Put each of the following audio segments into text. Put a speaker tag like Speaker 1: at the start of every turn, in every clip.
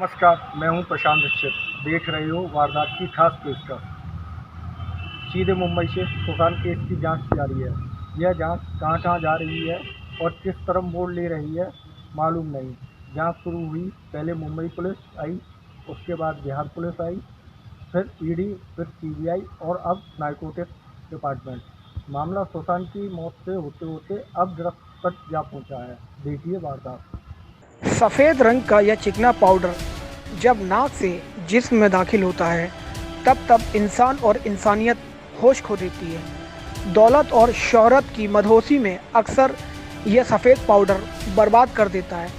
Speaker 1: नमस्कार, मैं हूं प्रशांत दीक्षित। देख रहे हो वारदात की खास पेशकश। सीधे मुंबई से सुशांत केस की जांच जारी है। यह जांच कहां जा रही है और किस तरफ मोड़ ले रही है मालूम नहीं। जांच शुरू हुई, पहले मुंबई पुलिस आई, उसके बाद बिहार पुलिस आई, फिर ईडी, फिर सीबीआई और अब नारकोटिक्स डिपार्टमेंट। मामला सुशांत की मौत से होते होते अब ड्रग्स तक जा पहुंचा है। देखिए वारदात।
Speaker 2: सफ़ेद रंग का यह चिकना पाउडर जब नाक से जिस्म में दाखिल होता है तब इंसान और इंसानियत होश खो देती है। दौलत और शोहरत की मदहोशी में अक्सर यह सफ़ेद पाउडर बर्बाद कर देता है।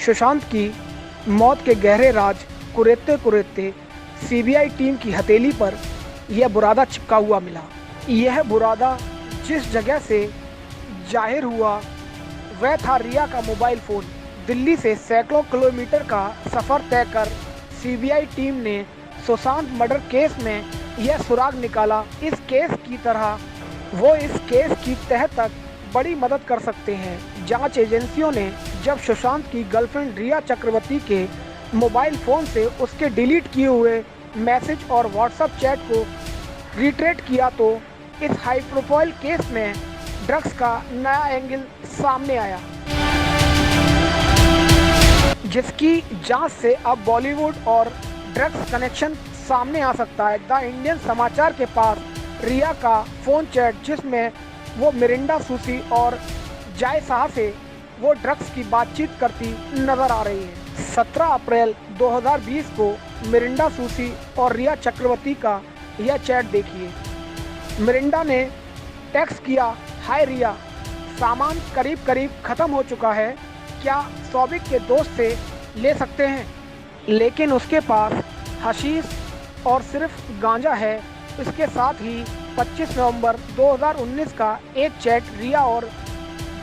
Speaker 2: सुशांत की मौत के गहरे राज कुरेदते कुरेदते सीबीआई टीम की हथेली पर यह बुरादा चिपका हुआ मिला। यह बुरादा जिस जगह से जाहिर हुआ वह था रिया का मोबाइल फ़ोन। दिल्ली से सैकड़ों किलोमीटर का सफ़र तय कर सीबीआई टीम ने सुशांत मर्डर केस में यह सुराग निकाला। इस केस की तरह वो इस केस की तह तक बड़ी मदद कर सकते हैं। जांच एजेंसियों ने जब सुशांत की गर्लफ्रेंड रिया चक्रवर्ती के मोबाइल फ़ोन से उसके डिलीट किए हुए मैसेज और व्हाट्सएप चैट को रिट्रेट किया तो इस हाई प्रोफाइल केस में ड्रग्स का नया एंगल सामने आया, जिसकी जांच से अब बॉलीवुड और ड्रग्स कनेक्शन सामने आ सकता है। द इंडियन समाचार के पास रिया का फ़ोन चैट जिसमें वो मिरिंडा सूसी और जाय शाह से वो ड्रग्स की बातचीत करती नज़र आ रही है। 17 अप्रैल 2020 को मिरिंडा सूसी और रिया चक्रवर्ती का यह चैट देखिए। मिरिंडा ने टेक्स्ट किया, हाय रिया, सामान करीब करीब ख़त्म हो चुका है, क्या सौबिक के दोस्त से ले सकते हैं? लेकिन उसके पास हशीश और सिर्फ गांजा है। इसके साथ ही 25 नवंबर 2019 का एक चैट रिया और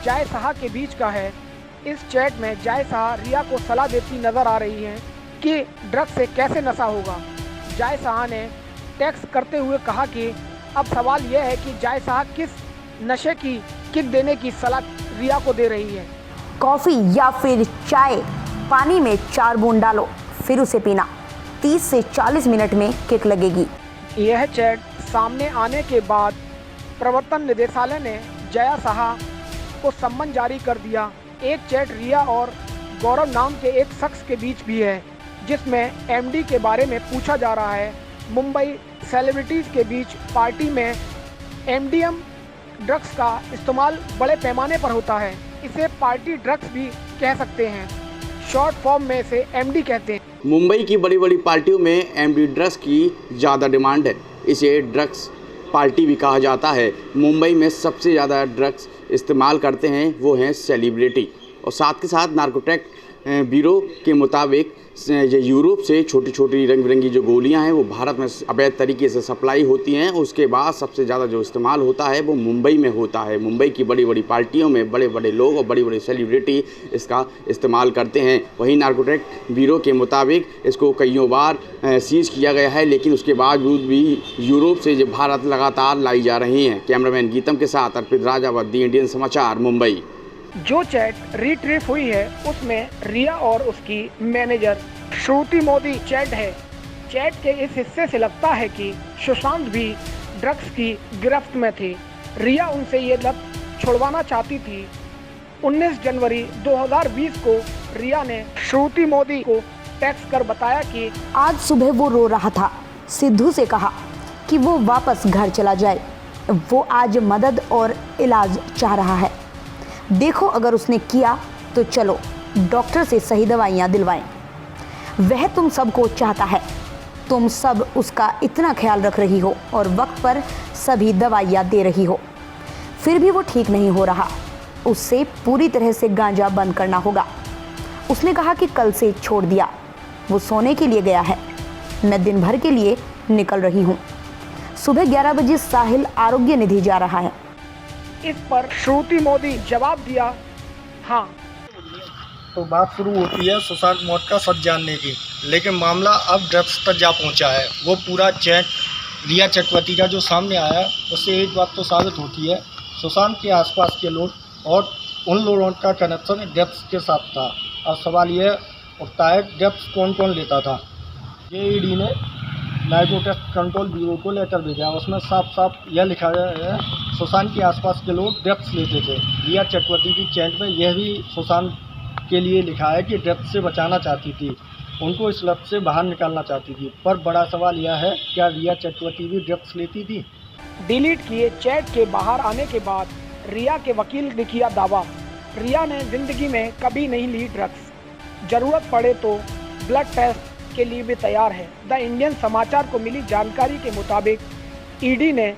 Speaker 2: जाय शाह के बीच का है। इस चैट में जाय शाह रिया को सलाह देती नज़र आ रही है कि ड्रग्स से कैसे नशा होगा। जाय शाह ने टेक्स्ट करते हुए कहा कि अब सवाल यह है कि जाय शाह किस नशे की किक देने की सलाह रिया को दे रही है।
Speaker 3: कॉफ़ी या फिर चाय, पानी में 4 बूंद डालो, फिर उसे पीना। 30 से 40 मिनट में किक लगेगी।
Speaker 2: यह चैट सामने आने के बाद प्रवर्तन निदेशालय ने जया शाह को सम्मन जारी कर दिया। एक चैट रिया और गौरव नाम के एक शख्स के बीच भी है जिसमें एमडी के बारे में पूछा जा रहा है। मुंबई सेलिब्रिटीज़ के बीच पार्टी में एमडीएम ड्रग्स का इस्तेमाल बड़े पैमाने पर होता है। इसे पार्टी ड्रग्स भी कह सकते हैं, शॉर्ट फॉर्म में इसे एमडी कहते हैं।
Speaker 4: मुंबई की बड़ी बड़ी पार्टियों में एमडी ड्रग्स की ज़्यादा डिमांड है। इसे ड्रग्स पार्टी भी कहा जाता है। मुंबई में सबसे ज़्यादा ड्रग्स इस्तेमाल करते हैं वो हैं सेलिब्रिटी। और साथ के साथ नार्कोटिक ब्यूरो के मुताबिक ये यूरोप से छोटी छोटी रंग बिरंगी जो गोलियां हैं वो भारत में अवैध तरीके से सप्लाई होती हैं। उसके बाद सबसे ज़्यादा जो इस्तेमाल होता है वो मुंबई में होता है। मुंबई की बड़ी बड़ी पार्टियों में बड़े बड़े लोग और बड़ी बड़ी सेलिब्रिटी इसका इस्तेमाल करते हैं। वहीं नार्कोटिक ब्यूरो के मुताबिक इसको कईयों बार सीज किया गया है, लेकिन उसके बावजूद भी यूरोप से जो भारत लगातार लाई जा रही हैं। कैमरामैन गीतम के साथ अर्पित राजावत, दी इंडियन समाचार, मुंबई।
Speaker 2: जो चैट रिट्रीव हुई है उसमें रिया और उसकी मैनेजर श्रुति मोदी चैट है। चैट के इस हिस्से से लगता है कि सुशांत भी ड्रग्स की गिरफ्त में थे। रिया उनसे ये लत छुड़वाना चाहती थी। 19 जनवरी 2020 को रिया ने श्रुति मोदी को टेक्स्ट कर बताया कि
Speaker 3: आज सुबह वो रो रहा था। सिद्धू से कहा कि वो वापस घर चला जाए। वो आज मदद और इलाज चाह रहा है। देखो अगर उसने किया तो चलो डॉक्टर से सही दवाइयाँ दिलवाएं। वह तुम सबको चाहता है। तुम सब उसका इतना ख्याल रख रही हो और वक्त पर सभी दवाइयाँ दे रही हो, फिर भी वो ठीक नहीं हो रहा। उससे पूरी तरह से गांजा बंद करना होगा। उसने कहा कि कल से छोड़ दिया। वो सोने के लिए गया है। मैं दिन भर के लिए निकल रही हूँ। सुबह 11 बजे साहिल आरोग्य निधि जा रहा है।
Speaker 2: इस पर श्रुति मोदी जवाब दिया, हाँ।
Speaker 1: तो बात शुरू होती है सुशांत मौत का सच जानने की, लेकिन मामला अब ड्रग्स तक जा पहुंचा है। वो पूरा चैट रिया चक्रवर्ती का जो सामने आया है उससे एक बात तो साबित होती है, सुशांत के आसपास के लोग और उन लोगों का कनेक्शन ड्रग्स के साथ था। अब सवाल ये उठता है, ड्रग्स कौन कौन लेता था। जेईडी ने नार्कोटिक्स कंट्रोल ब्यूरो को लेटर भेजा, उसमें साफ साफ यह लिखा गया है सुशांत के आसपास के लोग ड्रग्स लेते थे। रिया चक्रवर्ती की चैट में यह भी सुशांत के लिए लिखा है कि ड्रग्स से बचाना चाहती थी, उनको इस लत से बाहर निकालना चाहती थी। पर बड़ा सवाल यह है, क्या रिया चक्रवर्ती भी ड्रग्स लेती थी?
Speaker 2: डिलीट किए चैट के बाहर आने के बाद रिया के वकील ने किया दावा, रिया ने जिंदगी में कभी नहीं ली ड्रग्स, जरूरत पड़े तो ब्लड टेस्ट के लिए भी तैयार है। द इंडियन समाचार को मिली जानकारी के मुताबिक ईडी ने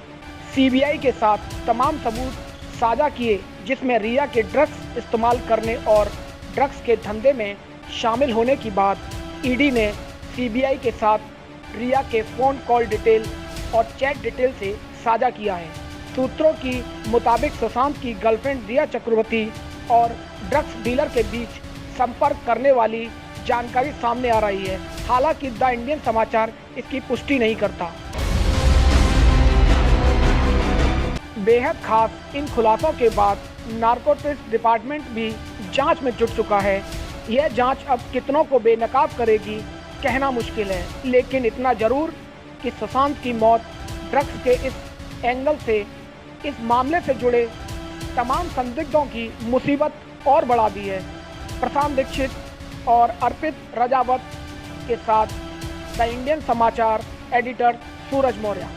Speaker 2: सीबीआई के साथ तमाम सबूत साझा किए, जिसमें रिया के ड्रग्स इस्तेमाल करने और ड्रग्स के धंधे में शामिल होने की बात ईडी ने सीबीआई के साथ रिया के फ़ोन कॉल डिटेल और चैट डिटेल से साझा किया है। सूत्रों की मुताबिक सुशांत की गर्लफ्रेंड रिया चक्रवर्ती और ड्रग्स डीलर के बीच संपर्क करने वाली जानकारी सामने आ रही है। हालांकि द इंडियन समाचार इसकी पुष्टि नहीं करता। बेहद खास इन खुलासों के बाद नारकोटिक्स डिपार्टमेंट भी जांच में जुट चुका है। यह जांच अब कितनों को बेनकाब करेगी कहना मुश्किल है, लेकिन इतना जरूर कि सुशांत की मौत ड्रग्स के इस एंगल से, इस मामले से जुड़े तमाम संदिग्धों की मुसीबत और बढ़ा दी है। प्रशांत दीक्षित और अर्पित रजावत के साथ द इंडियन समाचार एडिटर सूरज मौर्य।